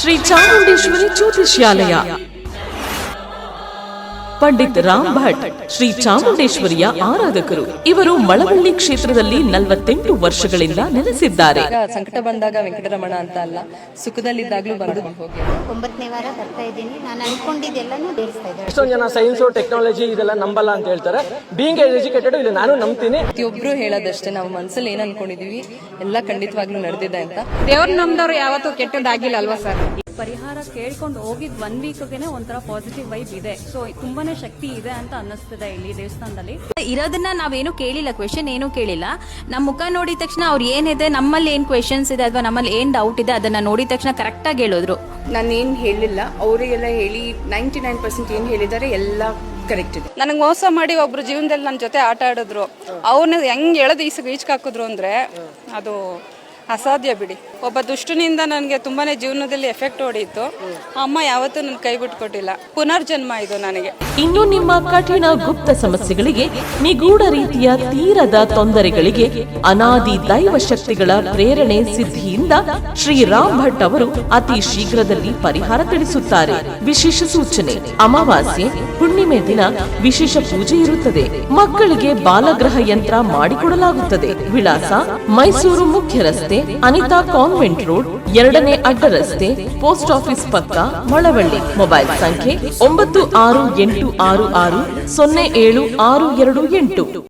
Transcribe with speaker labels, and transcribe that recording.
Speaker 1: ಶ್ರೀ ಚಾಮುಂಡೇಶ್ವರಿ ಜ್ಯೋತಿಷ್ಯಾಲಯ. ಪಂಡಿತ್ ರಾಮ್ ಭಟ್ ಶ್ರೀ ಚಾಮುಂಡೇಶ್ವರಿಯ ಆರಾಧಕರು. ಇವರು ಮಳವಳ್ಳಿ ಕ್ಷೇತ್ರದಲ್ಲಿ 48 ವರ್ಷಗಳಿಂದ ನೆಲೆಸಿದ್ದಾರೆ.
Speaker 2: ಸಂಕಟ ಬಂದಾಗ ವೆಂಕಟರಮಣ ಅಂತ ಅಲ್ಲ, ಸುಖದಲ್ಲಿದ್ದಾಗ್ಲೂ ಬಂದು ಹೋಗಿ
Speaker 3: 9ನೇ ವಾರ ಬರ್ತಾ ಇದ್ದೀನಿ. ನಾನು ಅನ್ಕೊಂಡಿದ್ದೆಲ್ಲಾನು ದೇರಿಸ್ತಾ ಇದ್ದಾರೆ.
Speaker 4: ಎಷ್ಟೊಂದು ಜನ ಸೈನ್ಸು ಟೆಕ್ನಾಲಜಿ ಇದೆಲ್ಲ ನಂಬಲ್ಲ ಅಂತ ಹೇಳ್ತಾರೆ. ಬೀಯಿಂಗ್ ಎಜುಕೇಟೆಡ್ ಇಲ್ಲಿ ನಾನು ನಂಬ್ತೀನಿ.
Speaker 2: ಪ್ರತಿಯೊಬ್ರು ಹೇಳೋದಷ್ಟೇ, ನಾವು ಮನಸ್ಸಲ್ಲಿ ಏನ್ ಅನ್ಕೊಂಡಿದೀವಿ ಎಲ್ಲ ಖಂಡಿತವಾಗ್ಲೂ ನಡೆದಿದೆ ಅಂತ.
Speaker 5: ದೇವ್ರ ನಮ್ದವ್ರು ಯಾವತ್ತೂ ಕೆಟ್ಟದಾಗಿಲ್ಲ ಅಲ್ವಾ ಸರ್?
Speaker 6: ಪರಿಹಾರ ಕೇಳ್ಕೊಂಡು ಹೋಗಿದ್ 1 ವೀಕ್ಗೆನೆ ಒಂಥರ ಪಾಸಿಟಿವ್ ವೈಬ್ ಇದೆ. ಸೊ ತುಂಬಾನೇ ಶಕ್ತಿ ಇದೆ ಅಂತ ಅನ್ನಿಸ್ತಿದೆ ಇಲ್ಲಿ ದೇವಸ್ಥಾನದಲ್ಲಿ.
Speaker 7: ಇರೋದನ್ನ ನಾವೇನು ಕೇಳಿಲ್ಲ, ಕ್ವೆಶನ್ ಏನು ಕೇಳಿಲ್ಲ. ನಮ್ಮ ಮುಖ ನೋಡಿದ ತಕ್ಷಣ ಅವ್ರು ಏನಿದೆ, ನಮ್ಮಲ್ಲಿ ಏನ್ ಕ್ವೆಶನ್ಸ್ ಇದೆ ಅಥವಾ ನಮ್ಮಲ್ಲಿ ಏನ್ ಡೌಟ್ ಇದೆ ಅದನ್ನ ನೋಡಿದ ತಕ್ಷಣ ಕರೆಕ್ಟ್ ಆಗಿ ಹೇಳಿದ್ರು.
Speaker 5: ನಾನು ಏನ್ ಹೇಳಿಲ್ಲ, ಅವರಿಗೆಲ್ಲ ಹೇಳಿ 99% ಏನ್ ಹೇಳಿದ್ದಾರೆ ಎಲ್ಲ ಕರೆಕ್ಟ್ ಇದೆ. ನನಗೆ ಮೋಸ ಮಾಡಿ ಒಬ್ರು ಜೀವನದಲ್ಲಿ ನನ್ನ ಜೊತೆ ಆಟ ಆಡಿದ್ರು, ಅವ್ರನ್ನ ಹೆಂಗ್ ಎಳೆದು ಈಚಕಾಕಿದ್ರು ಅಂದ್ರೆ ಅದು ಅಸಾಧ್ಯ ಬಿಡಿ. ಒಬ್ಬ ದುಷ್ಟನಿಂದ ನನಗೆ ತುಂಬಾನೇ ಜೀವನದಲ್ಲಿ ಎಫೆಕ್ಟ್ ಹೊಡೆಯಿತು. ಅಮ್ಮ ಯಾವತ್ತೂ ನನ್ನ ಕೈ ಬಿಟ್ಕೊಟ್ಟಿಲ್ಲ. ಪುನರ್ಜನ್ಮ ಇದು ನನಗೆ.
Speaker 1: ಇನ್ನು ನಿಮ್ಮ ಕಠಿಣ ಗುಪ್ತ ಸಮಸ್ಯೆಗಳಿಗೆ, ನಿಗೂಢ ರೀತಿಯ ತೀರದ ತೊಂದರೆಗಳಿಗೆ ಅನಾದಿ ದೈವ ಶಕ್ತಿಗಳ ಪ್ರೇರಣೆ ಸಿದ್ಧಿಯಿಂದ ಶ್ರೀ ರಾಮ್ ಭಟ್ ಅವರು ಅತಿ ಶೀಘ್ರದಲ್ಲಿ ಪರಿಹಾರ ತಿಳಿಸುತ್ತಾರೆ. ವಿಶೇಷ ಸೂಚನೆ: ಅಮಾವಾಸ್ಯೆ, ಹುಣ್ಣಿಮೆ ದಿನ ವಿಶೇಷ ಪೂಜೆ ಇರುತ್ತದೆ. ಮಕ್ಕಳಿಗೆ ಬಾಲಗ್ರಹ ಯಂತ್ರ ಮಾಡಿಕೊಡಲಾಗುತ್ತದೆ. ವಿಳಾಸ: ಮೈಸೂರು ಮುಖ್ಯ ರಸ್ತೆ, ಅನಿತಾ ಕಾನ್ವೆಂಟ್ ರೋಡ್, 2ನೇ ಅಡ್ಡ ರಸ್ತೆ, ಪೋಸ್ಟ್ ಆಫೀಸ್ ಪಕ್ಕ, ಮಳವಳ್ಳಿ. ಮೊಬೈಲ್ ಸಂಖ್ಯೆ 9686607628.